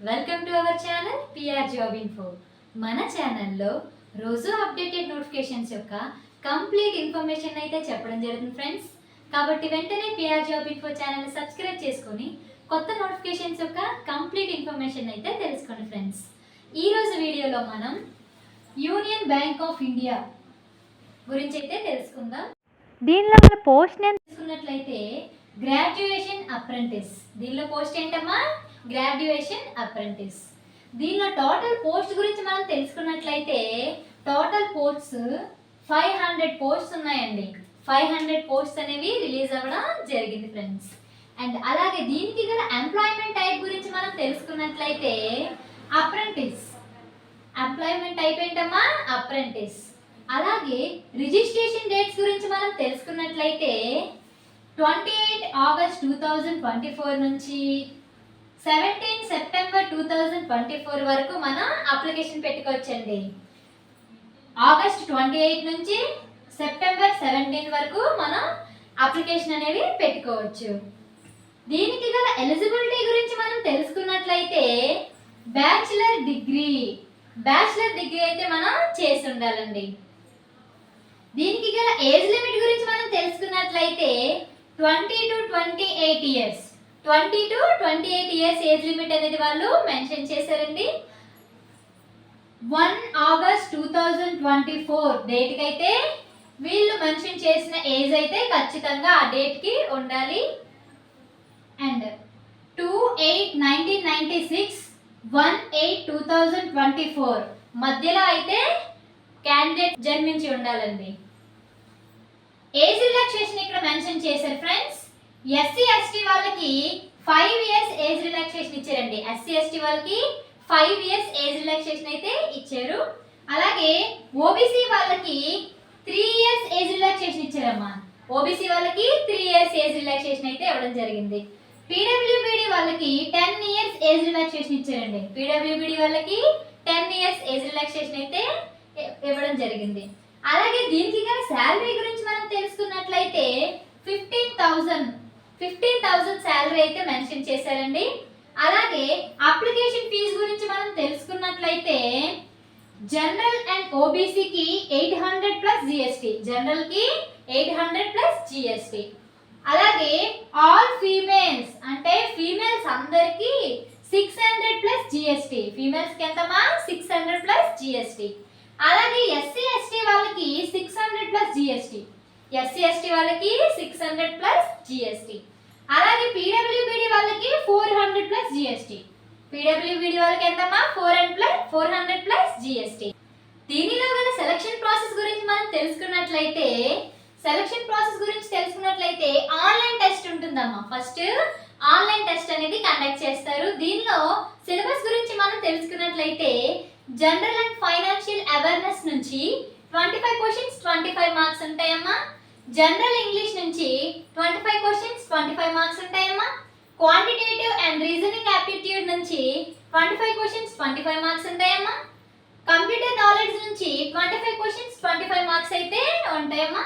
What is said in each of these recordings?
Welcome to our channel PR job info. మన ఛానల్లో రోజు అప్డేటెడ్ నోటిఫికేషన్స్ యొక్క కంప్లీట్ ఇన్ఫర్మేషన్ అయితే చెప్పడం జరుగుతుంది ఫ్రెండ్స్. కాబట్టి వెంటనే పిఆర్ జాబ్ ఇన్ఫో ఛానల్ని సబ్స్క్రైబ్ చేసుకొని కొత్త నోటిఫికేషన్స్ యొక్క కంప్లీట్ ఇన్ఫర్మేషన్ అయితే తెలుసుకోండి ఫ్రెండ్స్. ఈరోజు వీడియోలో మనం యూనియన్ బ్యాంక్ ఆఫ్ ఇండియా గురించి అయితే తెలుసుకుందాం. దీనిలో మన పోస్ట్ నేమ్ తీసుకున్నట్లయితే గ్రాడ్యుయేషన్ అప్రెంటిస్. దీనిలో పోస్ట్ ఏంటమ్మా? Graduation apprentice. దీనిలో టోటల్ పోస్ట్ గురించి మనం తెలుసుకున్నట్లయితే టోటల్ పోస్ట్స్ 500 పోస్ట్స్ ఉన్నాయండి. 500 పోస్ట్స్ అనేవి రిలీజ్ అవ్వడం జరిగింది ఫ్రెండ్స్. అండ్ అలాగే దీనికి గల ఎంప్లాయ్మెంట్ టైప్ గురించి మనం తెలుసుకున్నట్లయితే అప్రెంటిస్. ఎంప్లాయ్మెంట్ టైప్ ఏంటమ్మా? అప్రెంటిస్. అలాగే రిజిస్ట్రేషన్ డేట్స్ గురించి మనం తెలుసుకున్నట్లయితే 28 ఆగస్ట్ 2024 నుంచి 17 సెప్టెంబర్ 2024 వరకు మనం అప్లికేషన్ పెట్టుకోవచ్చండి. ఆగస్ట్ 28 నుంచి సెప్టెంబర్ 17 వరకు మనం అప్లికేషన్ అనేవి పెట్టుకోవచ్చు. దీనికి గల ఎలిజిబిలిటీ గురించి మనం తెలుసుకున్నట్లయితే బ్యాచిలర్ డిగ్రీ అయితే మనం చేసి ఉండాలండి. దీనికి గల ఏజ్ లిమిట్ గురించి మనం తెలుసుకున్నట్లయితే 20 to 28 years. 20 to 28 years age limit అనేది వాళ్ళు మెన్షన్ చేశారండి. 1 ఆగస్ట్ 2024 డేట్కి అయితే వీళ్ళు మెన్షన్ చేసిన ఏజ్ అయితే ఖచ్చితంగా ఆ డేట్కి ఉండాలి. అండ్ 2/8/1996 1/8/2024 మధ్యలో అయితే క్యాండిడేట్ జన్మించి ఉండాలండి. ఏజ్ రిలాక్సేషన్ ఇక్కడ మెన్షన్ చేశారు ఫ్రెండ్స్. ఎస్సీ ఎస్టీ వాళ్ళకి 5 ఇయర్స్ ఏజ్ రిలాక్సేషన్ ఇచ్చారండి. ఎస్సీ ఎస్టీ వాళ్ళకి 5 ఇయర్స్ ఏజ్ రిలాక్సేషన్ అయితే ఇచ్చారు. అలాగే ఓబీసీ వాళ్ళకి 3 ఇయర్స్ ఏజ్ రిలాక్సేషన్ ఇచ్చారమ్మా. ఓబీసీ వాళ్ళకి 3 ఇయర్స్ ఏజ్ రిలాక్సేషన్ అయితే ఇవ్వడం జరిగింది. పీడబ్ల్యూబీడీ వాళ్ళకి 10 ఇయర్స్ ఏజ్ రిలాక్సేషన్ ఇచ్చారండి. పీడబ్ల్యూబీడీ వాళ్ళకి 10 ఇయర్స్ ఏజ్ రిలాక్సేషన్ అయితే ఇవ్వడం జరిగింది. అలాగే దీనికి గల శాలరీ గురించి మనం తెలుసుకున్నట్లయితే 15,000 శాలరీ అయితే మెన్షన్ చేశారండి. అలాగే అప్లికేషన్ ఫీజు గురించి మనం తెలుసుకున్నట్లయితే జనరల్ అండ్ ఓబీసీకి 800 ప్లస్ జిఎస్టీ. జనరల్కి 800 ప్లస్ జిఎస్టీ. అలాగే ఆల్ ఫీమేల్స్ అంటే ఫీమేల్స్ అందరికీ 600 ప్లస్ జిఎస్టీ. ఫీమేల్స్కి ఎంతమా? 600 ప్లస్ జిఎస్టీ. అలాగే ఎస్సీ ఎస్టీ వాళ్ళకి 600 ప్లస్ జిఎస్టీ. ఎస్సీ ఎస్టీ వాళ్ళకి 600 ప్లస్ జిఎస్టీ. అలాగే పీడబ్ల్యూబీడీ వాళ్ళకి 400 ప్లస్ జిఎస్టీ. పీడబ్ల్యూబీడీ వాళ్ళకి ఎంతమ్మా? 400 ప్లస్ జిఎస్టీ. దీనిలో గల సెలక్షన్ ప్రాసెస్ గురించి మనం తెలుసుకున్నట్లయితే ఆన్లైన్ టెస్ట్ ఉంటుందమ్మా. ఫస్ట్ ఆన్లైన్ టెస్ట్ అనేది కండక్ట్ చేస్తారు. దీనిలో సిలబస్ గురించి మనం తెలుసుకున్నట్లయితే జనరల్ అండ్ ఫైనాన్షియల్ అవేర్నెస్ నుంచి 25 క్వశ్చన్స్ 25 మార్క్స్ ఉంటాయమ్మా. జనరల్ ఇంగ్లీష్ నుంచి 25 క్వశ్చన్స్ 25 మార్క్స్ ఉంటాయమ్మా. క్వాంటిటేటివ్ అండ్ రీజనింగ్ యాప్టిట్యూడ్ నుంచి 25 క్వశ్చన్స్ 25 మార్క్స్ ఉంటాయమ్మా. కంప్యూటర్ నాలెడ్జ్ నుంచి 25 క్వశ్చన్స్ 25 మార్క్స్ అయితే ఉంటాయమ్మా.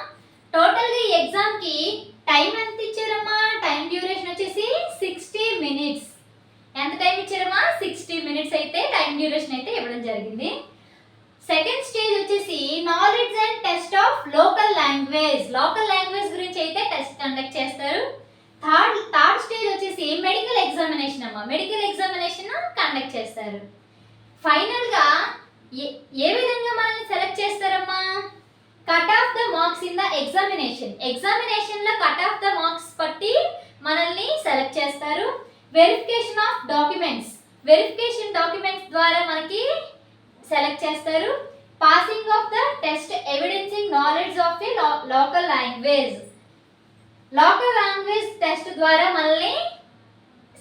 టోటల్గా ఈ ఎగ్జామ్కి టైం ఎంత ఇచ్చారమ్మా? టైం డ్యూరేషన్ వచ్చేసి 60 మినిట్స్. ఎంత టైం ఇచ్చారమ్మా? 60 మినిట్స్ అయితే టైం డ్యూరేషన్ అయితే ఇవ్వడం జరిగింది. సెకండ్ స్టేజ్ వచ్చేసి knowledge and test of local language గురించి అయితే టెస్ట్ కండక్ట్ చేస్తారు. థర్డ్ స్టేజ్ వచ్చేసి మెడికల్ ఎగ్జామినేషన్ అమ్మా. మెడికల్ ఎగ్జామినేషన్ కండక్ట్ చేస్తారు. ఫైనల్గా ఏ విధంగా మనల్ని సెలెక్ట్ చేస్తారమ్మా? Cut off the marks in the ఎగ్జామినేషన్లో కట్ ఆఫ్ ద మార్క్స్ బట్టి మనల్ని సెలెక్ట్ చేస్తారు. వెరిఫికేషన్ డాక్యుమెంట్స్ ద్వారా మనకి సెలెక్ట్ చేస్తారు. Passing of the test evidencing knowledge of a local language test ద్వారా మనల్ని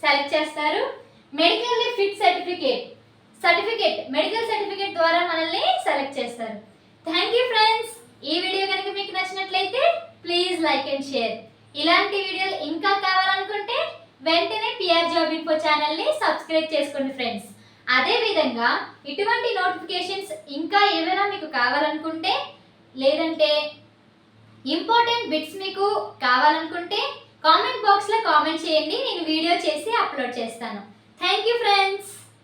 సెలెక్ట్ చేస్తారు. మెడికల్ ఫిట్ మెడికల్ సర్టిఫికేట్ ద్వారా మనల్ని సెలెక్ట్ చేస్తారు. Thank you friends. ఈ వీడియో కనుక మీకు నచ్చినట్లయితే ప్లీజ్ లైక్ అండ్ షేర్. ఇలాంటి వీడియోలు ఇంకా కావాలనుకుంటే వెంటనే పిఆర్ జాబ్ ఇన్ఫో ఛానల్ని సబ్స్క్రైబ్ చేసుకోండి ఫ్రెండ్స్. అదే విధంగా ఇటువంటి నోటిఫికేషన్స్ ఇంకా ఏమైనా మీకు కావాలనుకుంటే లేదంటే ఇంపార్టెంట్ బిట్స్ మీకు కావాలనుకుంటే కామెంట్ బాక్స్లో కామెంట్ చేయండి. నేను వీడియో చేసి అప్లోడ్ చేస్తాను. Thank you friends.